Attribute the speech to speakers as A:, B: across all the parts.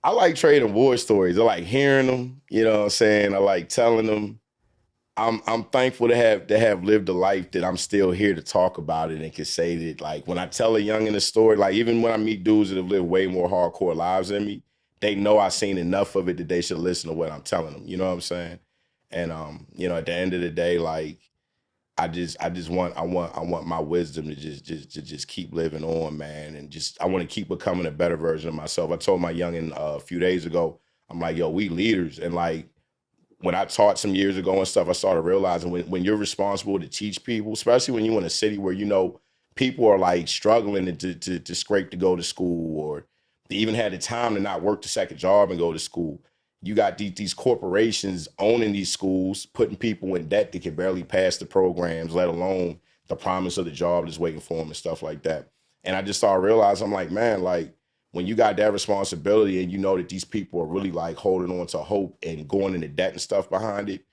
A: I like trading war stories. I like hearing them. You know what I'm saying? I like telling them. I'm thankful to have lived a life that I'm still here to talk about it and can say that, like, when I tell a youngin' a story, like even when I meet dudes that have lived way more hardcore lives than me, they know I've seen enough of it that they should listen to what I'm telling them. You know what I'm saying? And at the end of the day, like I just want my wisdom to just keep living on, man, and just I want to keep becoming a better version of myself. I told my youngin' a few days ago, I'm like, yo, we leaders, and like when I taught some years ago and stuff, I started realizing when you're responsible to teach people, especially when you're in a city where people are like struggling to scrape to go to school, or they even had the time to not work the second job and go to school. You got these corporations owning these schools, putting people in debt that can barely pass the programs, let alone the promise of the job that's waiting for them and stuff like that. And I just started realizing, I'm like, man, like when you got that responsibility and you know that these people are really like holding on to hope and going into debt and stuff behind it,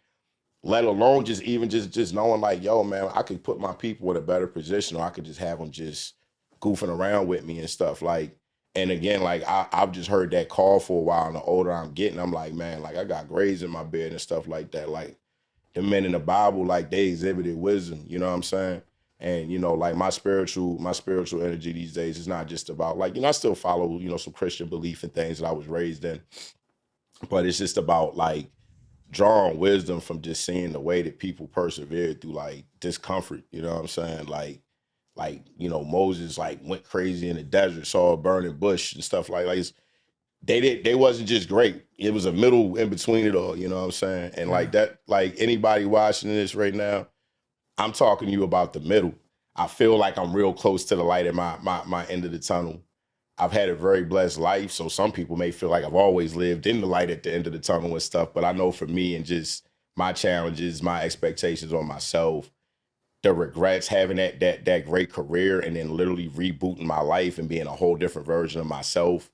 A: let alone just even just knowing like, yo, man, I could put my people in a better position, or I could just have them just goofing around with me and stuff. Like, and again, like I've just heard that call for a while, and the older I'm getting, I'm like, man, like I got grays in my beard and stuff like that. Like the men in the Bible, like they exhibited wisdom, you know what I'm saying? And like my spiritual energy these days is not just about like, I still follow, some Christian belief and things that I was raised in, but it's just about like drawing wisdom from just seeing the way that people persevered through like discomfort, you know what I'm saying? Moses like went crazy in the desert, saw a burning bush and stuff like they wasn't just great. It was a middle in between it all, you know what I'm saying? And like
B: Yeah.
A: that, like anybody watching this right now, I'm talking to you about the middle. I feel like I'm real close to the light at my end of the tunnel. I've had a very blessed life, so some people may feel like I've always lived in the light at the end of the tunnel and stuff. But I know for me and just my challenges, my expectations on myself, the regrets having that great career and then literally rebooting my life and being a whole different version of myself.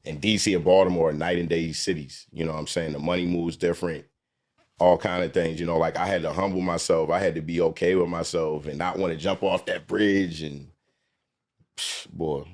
A: And DC and Baltimore are night and day cities. You know what I'm saying? The money moves different, all kind of things. Like I had to humble myself. I had to be okay with myself and not want to jump off that bridge. And boy,